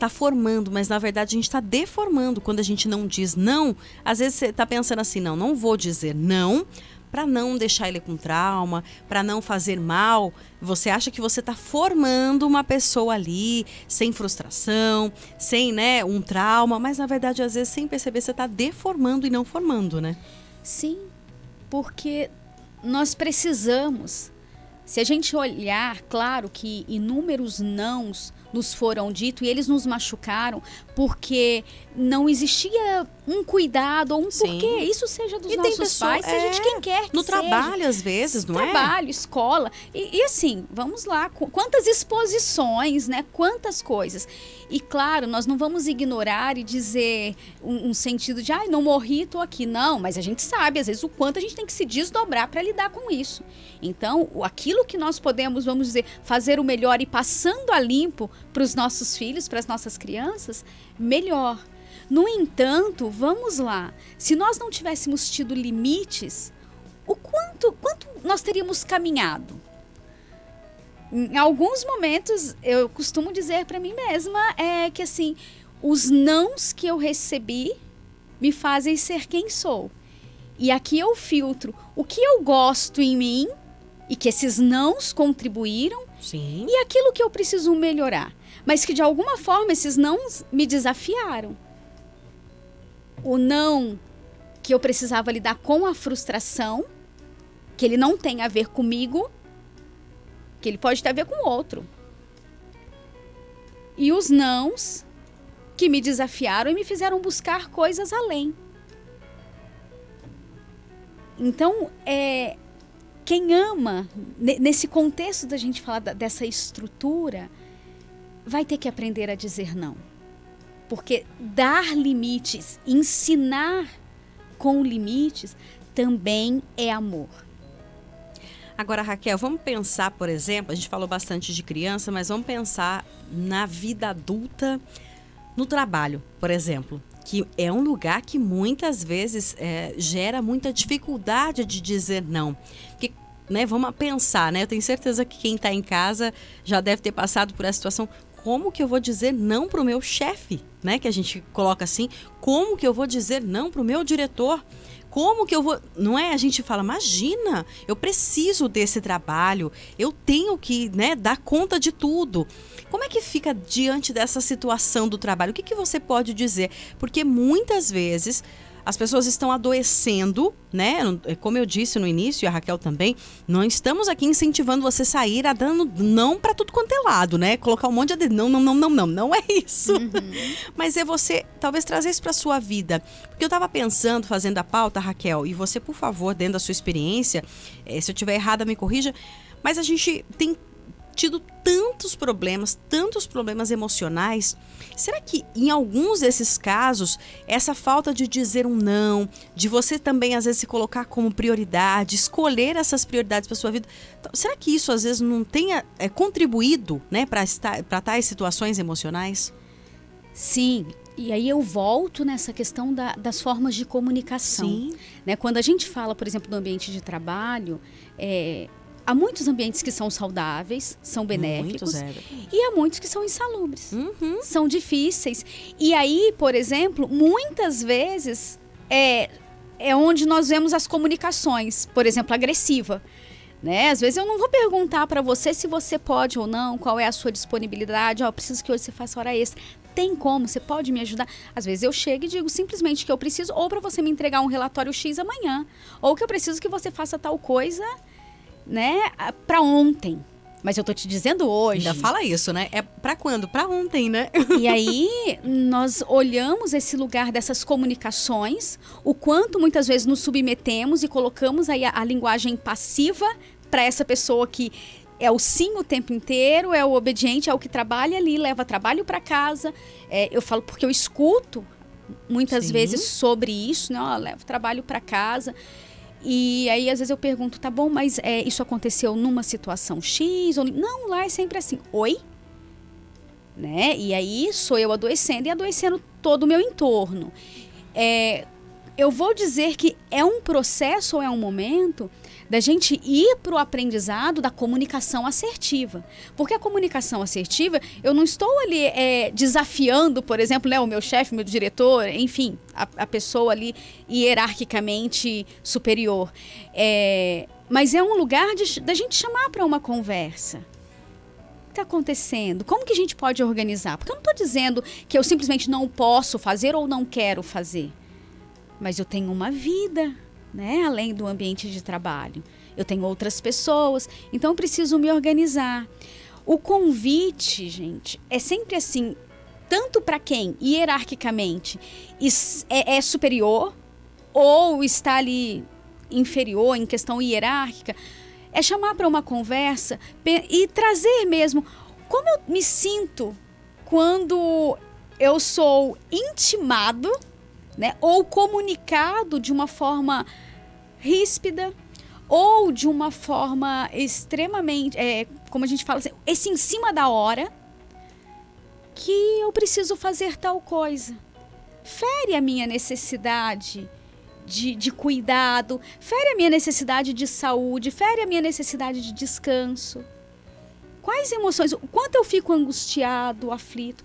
formando, mas na verdade a gente está deformando quando a gente não diz não. Às vezes você está pensando assim, não vou dizer não, para não deixar ele com trauma, para não fazer mal. Você acha que você está formando uma pessoa ali, sem frustração, sem, né, um trauma, mas na verdade, às vezes, sem perceber, você está deformando e não formando, né? Sim, porque nós precisamos. Se a gente olhar, claro que inúmeros nãos nos foram ditos e eles nos machucaram porque não existia um cuidado ou um porquê. Isso seja dos nossos pais, seja de quem quer que no seja. Trabalho, às vezes, não é? Trabalho, escola. E assim, vamos lá, quantas exposições, né? Quantas coisas. E claro, nós não vamos ignorar e dizer um sentido de, não morri, tô aqui. Não, mas a gente sabe, às vezes, o quanto a gente tem que se desdobrar para lidar com isso. Então, aquilo que nós podemos, vamos dizer, fazer o melhor e passando a limpo para os nossos filhos, para as nossas crianças, melhor. No entanto, vamos lá, se nós não tivéssemos tido limites, o quanto nós teríamos caminhado? Em alguns momentos, eu costumo dizer para mim mesma que assim, os nãos que eu recebi me fazem ser quem sou. E aqui eu filtro o que eu gosto em mim e que esses nãos contribuíram. Sim. E aquilo que eu preciso melhorar. Mas que de alguma forma esses nãos me desafiaram. O não que eu precisava lidar com a frustração, que ele não tem a ver comigo, que ele pode ter a ver com o outro. E os nãos que me desafiaram e me fizeram buscar coisas além. Então, quem ama, nesse contexto da gente falar dessa estrutura, vai ter que aprender a dizer não. Porque dar limites, ensinar com limites, também é amor. Agora, Raquel, vamos pensar, por exemplo, a gente falou bastante de criança, mas vamos pensar na vida adulta, no trabalho, por exemplo, que é um lugar que muitas vezes gera muita dificuldade de dizer não. Porque, né, vamos pensar, né? Eu tenho certeza que quem está em casa já deve ter passado por essa situação. Como que eu vou dizer não para o meu chefe, né? Que a gente coloca assim. Como que eu vou dizer não para o meu diretor? Como que eu vou... Não é? A gente fala, imagina, eu preciso desse trabalho, eu tenho que, né, dar conta de tudo. Como é que fica diante dessa situação do trabalho? O que você pode dizer? Porque muitas vezes as pessoas estão adoecendo, né? Como eu disse no início, e a Raquel também, não estamos aqui incentivando você sair a dando não para tudo quanto é lado, né? Colocar um monte de não é isso. Uhum. Mas é você, talvez, trazer isso para sua vida. Porque eu estava pensando, fazendo a pauta, Raquel, e você, por favor, dentro da sua experiência, se eu estiver errada, me corrija, mas a gente tem tido tantos problemas emocionais. Será que em alguns desses casos, essa falta de dizer um não, de você também às vezes se colocar como prioridade, escolher essas prioridades para sua vida, será que isso às vezes não tenha contribuído, né, para tais situações emocionais? Sim. E aí eu volto nessa questão das formas de comunicação. Sim. Né? Quando a gente fala, por exemplo, do ambiente de trabalho, há muitos ambientes que são saudáveis, são benéficos, e há muitos que são insalubres, são difíceis. E aí, por exemplo, muitas vezes é onde nós vemos as comunicações, por exemplo, agressiva. Né? Às vezes eu não vou perguntar para você se você pode ou não, qual é a sua disponibilidade, preciso que hoje você faça hora extra. Tem como? Você pode me ajudar? Às vezes eu chego e digo simplesmente que eu preciso, ou para você me entregar um relatório X amanhã, ou que eu preciso que você faça tal coisa, né, para ontem. Mas eu tô te dizendo hoje. Ainda fala isso, né? É para quando? Para ontem, né? E aí nós olhamos esse lugar dessas comunicações, o quanto muitas vezes nos submetemos e colocamos aí a linguagem passiva para essa pessoa que é o sim o tempo inteiro, é o obediente, é o que trabalha ali, leva trabalho para casa. Eu falo porque eu escuto muitas vezes sobre isso, né? Leva trabalho para casa. E aí, às vezes eu pergunto, tá bom, mas isso aconteceu numa situação X? Ou... Não, lá é sempre assim, oi? Né? E aí sou eu adoecendo e adoecendo todo o meu entorno. Eu vou dizer que é um processo ou é um momento da gente ir para o aprendizado da comunicação assertiva. Porque a comunicação assertiva, eu não estou ali desafiando, por exemplo, né, o meu chefe, meu diretor, enfim, a pessoa ali hierarquicamente superior. Mas é um lugar da gente chamar para uma conversa. O que está acontecendo? Como que a gente pode organizar? Porque eu não estou dizendo que eu simplesmente não posso fazer ou não quero fazer. Mas eu tenho uma vida, né? Além do ambiente de trabalho. Eu tenho outras pessoas, então eu preciso me organizar. O convite, gente, é sempre assim, tanto para quem hierarquicamente é superior ou está ali inferior em questão hierárquica, é chamar para uma conversa e trazer mesmo como eu me sinto quando eu sou intimado, né, ou comunicado de uma forma ríspida ou de uma forma extremamente, como a gente fala assim, esse em cima da hora, que eu preciso fazer tal coisa. Fere a minha necessidade de cuidado, fere a minha necessidade de saúde, fere a minha necessidade de descanso. Quais emoções, o quanto eu fico angustiado, aflito.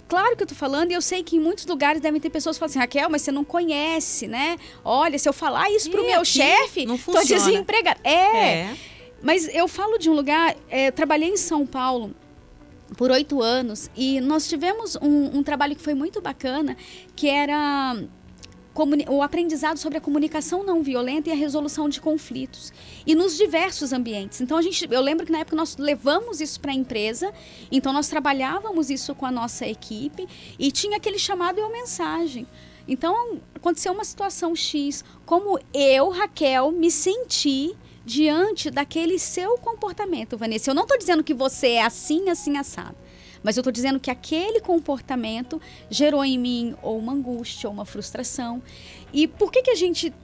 Claro que eu tô falando e eu sei que em muitos lugares devem ter pessoas que falam assim, Raquel, mas você não conhece, né? Olha, se eu falar isso pro meu chefe, tô desempregada. Mas eu falo de um lugar, eu trabalhei em São Paulo por 8 anos e nós tivemos um trabalho que foi muito bacana, que era o aprendizado sobre a comunicação não violenta e a resolução de conflitos. E nos diversos ambientes. Então, eu lembro que na época nós levamos isso para a empresa, então nós trabalhávamos isso com a nossa equipe e tinha aquele chamado e a mensagem. Então, aconteceu uma situação X, como eu, Raquel, me senti diante daquele seu comportamento, Vanessa. Eu não estou dizendo que você é assim, assim, assado. Mas eu estou dizendo que aquele comportamento gerou em mim ou uma angústia, ou uma frustração. E por que a gente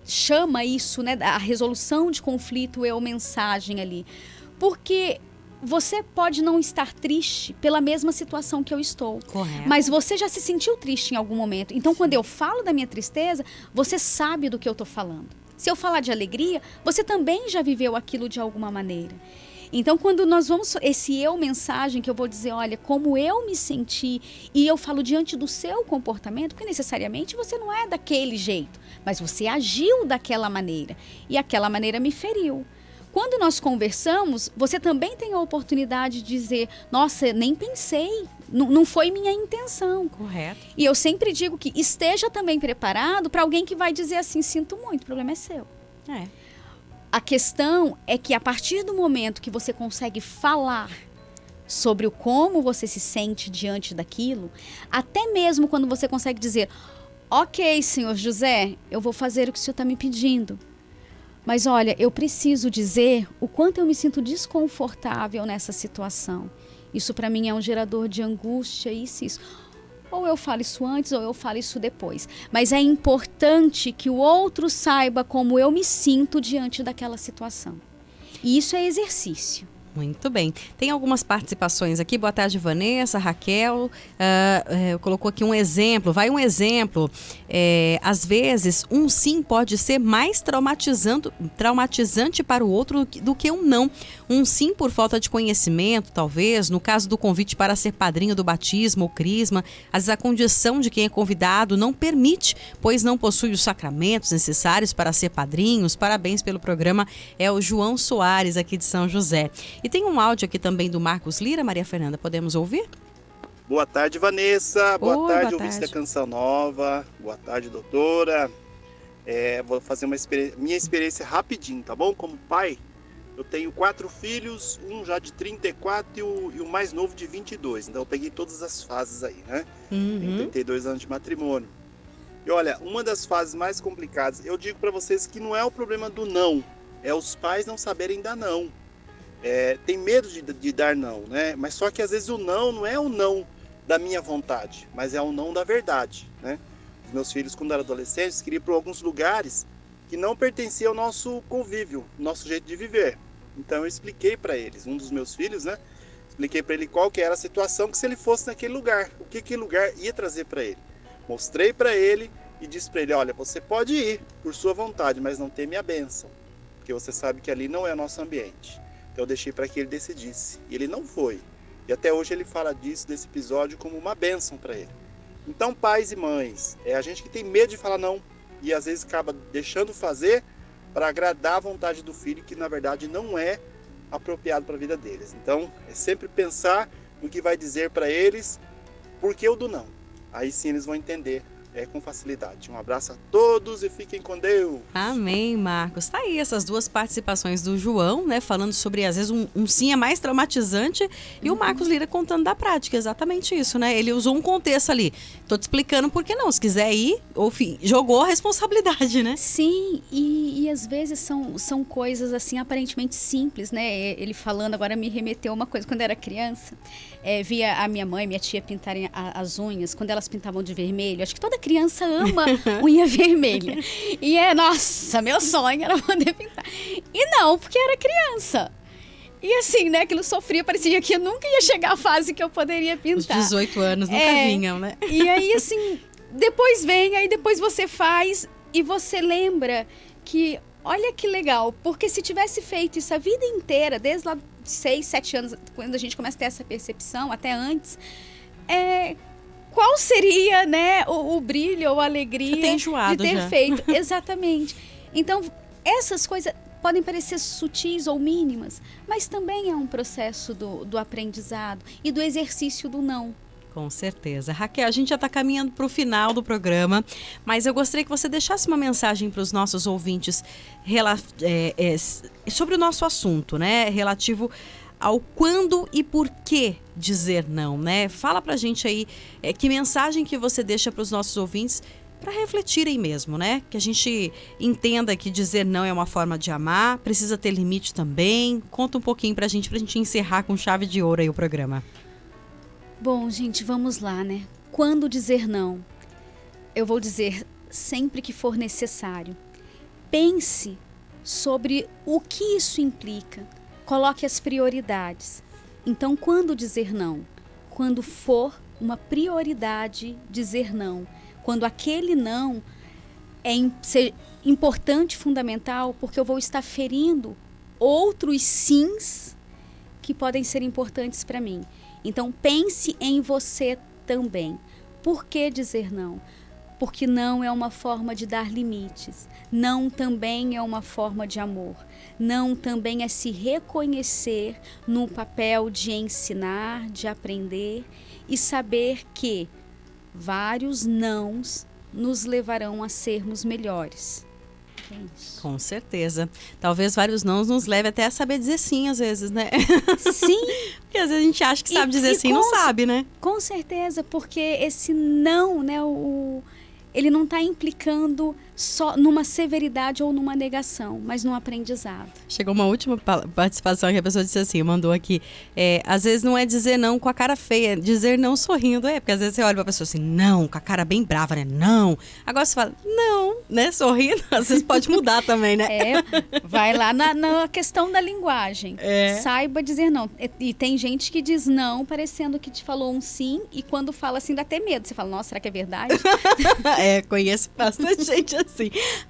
chama isso, né, a resolução de conflito ou mensagem ali? Porque você pode não estar triste pela mesma situação que eu estou. Correto. Mas você já se sentiu triste em algum momento. Então, quando eu falo da minha tristeza, você sabe do que eu estou falando. Se eu falar de alegria, você também já viveu aquilo de alguma maneira. Então, quando nós vamos, esse eu mensagem que eu vou dizer, olha, como eu me senti, e eu falo diante do seu comportamento, porque necessariamente você não é daquele jeito, mas você agiu daquela maneira, e aquela maneira me feriu. Quando nós conversamos, você também tem a oportunidade de dizer, nossa, nem pensei, não foi minha intenção. Correto. E eu sempre digo que esteja também preparado para alguém que vai dizer assim, sinto muito, o problema é seu. A questão é que a partir do momento que você consegue falar sobre o como você se sente diante daquilo, até mesmo quando você consegue dizer, ok, senhor José, eu vou fazer o que o senhor está me pedindo. Mas olha, eu preciso dizer o quanto eu me sinto desconfortável nessa situação. Isso para mim é um gerador de angústia, isso. Ou eu falo isso antes ou eu falo isso depois. Mas é importante que o outro saiba como eu me sinto diante daquela situação. E isso é exercício. Muito bem. Tem algumas participações aqui. Boa tarde, Vanessa, Raquel. Colocou aqui um exemplo. Vai um exemplo. Às vezes, um sim pode ser mais traumatizante para o outro do que um não. Um sim por falta de conhecimento, talvez. No caso do convite para ser padrinho do batismo ou crisma, às vezes a condição de quem é convidado não permite, pois não possui os sacramentos necessários para ser padrinhos. Parabéns pelo programa. É o João Soares, aqui de São José. E tem um áudio aqui também do Marcos Lira, Maria Fernanda, podemos ouvir? Boa tarde, Vanessa. Boa tarde, boa ouvinte da Canção Nova. Boa tarde, doutora. Vou fazer minha experiência rapidinho, tá bom? Como pai, eu tenho 4 filhos, um já de 34 e o mais novo de 22. Então eu peguei todas as fases aí, né? Tenho 32 anos de matrimônio. E olha, uma das fases mais complicadas, eu digo para vocês que não é o problema do não, é os pais não saberem dar não. Tem medo de dar não, né? Mas só que às vezes o não é o não da minha vontade, mas é o não da verdade, né? Os meus filhos, quando eram adolescentes, queriam ir para alguns lugares que não pertencia ao nosso convívio, nosso jeito de viver. Então eu expliquei para eles, um dos meus filhos, né? Expliquei para ele qual que era a situação, que se ele fosse naquele lugar, o que aquele lugar ia trazer para ele. Mostrei para ele e disse para ele, olha, você pode ir por sua vontade, mas não tem minha bênção, porque você sabe que ali não é o nosso ambiente. Então eu deixei para que ele decidisse, e ele não foi. E até hoje ele fala disso, desse episódio, como uma bênção para ele. Então, pais e mães, é a gente que tem medo de falar não, e às vezes acaba deixando fazer para agradar a vontade do filho, que na verdade não é apropriado para a vida deles. Então, é sempre pensar no que vai dizer para eles, por que o do não. Aí sim eles vão entender com facilidade. Um abraço a todos e fiquem com Deus. Amém, Marcos. Tá aí essas duas participações do João, né? Falando sobre, às vezes, um sim é mais traumatizante e o Marcos Lira contando da prática, exatamente isso, né? Ele usou um contexto ali. Tô te explicando por que não. Se quiser ir, jogou a responsabilidade, né? Sim, e às vezes são coisas, assim, aparentemente simples, né? Ele falando agora me remeteu uma coisa. Quando eu era criança, via a minha mãe e minha tia pintarem as unhas, quando elas pintavam de vermelho. Acho que toda criança ama unha vermelha. E nossa, meu sonho era poder pintar. E não, porque era criança. E assim, né, aquilo sofria, parecia que eu nunca ia chegar à fase que eu poderia pintar. Os 18 anos nunca vinham, né? E aí, assim, depois vem, aí depois você faz e você lembra que, olha que legal, porque se tivesse feito isso a vida inteira, desde lá 6, 7 anos, quando a gente começa a ter essa percepção, até antes, qual seria, né, o brilho ou a alegria de ter feito? Exatamente. Então, essas coisas podem parecer sutis ou mínimas, mas também é um processo do aprendizado e do exercício do não. Com certeza. Raquel, a gente já está caminhando para o final do programa, mas eu gostaria que você deixasse uma mensagem para os nossos ouvintes sobre o nosso assunto, né, relativo ao quando e por que dizer não, né? Fala pra gente aí que mensagem que você deixa para os nossos ouvintes para refletirem mesmo, né? Que a gente entenda que dizer não é uma forma de amar, precisa ter limite também. Conta um pouquinho pra gente encerrar com chave de ouro aí o programa. Bom, gente, vamos lá, né? Quando dizer não? Eu vou dizer sempre que for necessário. Pense sobre o que isso implica. Coloque as prioridades. Então, quando dizer não? Quando for uma prioridade dizer não. Quando aquele não é importante, fundamental, porque eu vou estar ferindo outros sims que podem ser importantes para mim. Então, pense em você também. Por que dizer não? Porque não é uma forma de dar limites. Não também é uma forma de amor. Não também é se reconhecer no papel de ensinar, de aprender e saber que vários nãos nos levarão a sermos melhores. É isso. Com certeza. Talvez vários nãos nos leve até a saber dizer sim, às vezes, né? Sim. Porque às vezes a gente acha que sabe dizer sim e não sabe, né? Com certeza, porque esse não, né, ele não está implicando só numa severidade ou numa negação, mas num aprendizado. Chegou uma última participação que a pessoa disse assim, mandou aqui, às vezes não é dizer não com a cara feia, é dizer não sorrindo, porque às vezes você olha pra pessoa assim, não, com a cara bem brava, né, não. Agora você fala, não, né, sorrindo, às vezes pode mudar também, né? Vai lá na questão da linguagem, saiba dizer não. E tem gente que diz não, parecendo que te falou um sim, e quando fala assim dá até medo, você fala, nossa, será que é verdade? Conheço bastante gente assim.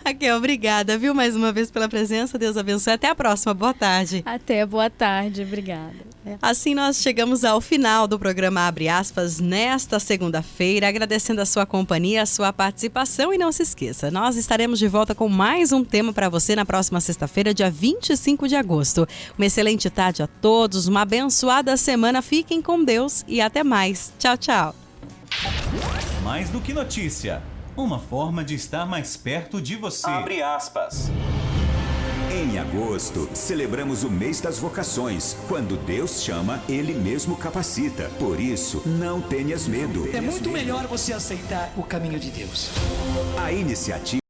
Raquel, obrigada, viu, mais uma vez pela presença. Deus abençoe. Até a próxima. Boa tarde. Até, boa tarde. Obrigada. Assim nós chegamos ao final do programa Abre Aspas nesta segunda-feira, agradecendo a sua companhia, a sua participação e não se esqueça, nós estaremos de volta com mais um tema para você na próxima sexta-feira, dia 25 de agosto. Uma excelente tarde a todos, uma abençoada semana, fiquem com Deus e até mais. Tchau, tchau. Mais do que notícia, uma forma de estar mais perto de você. Abre aspas. Em agosto, celebramos o mês das vocações. Quando Deus chama, Ele mesmo capacita. Por isso, não tenhas medo. É muito melhor você aceitar o caminho de Deus. A iniciativa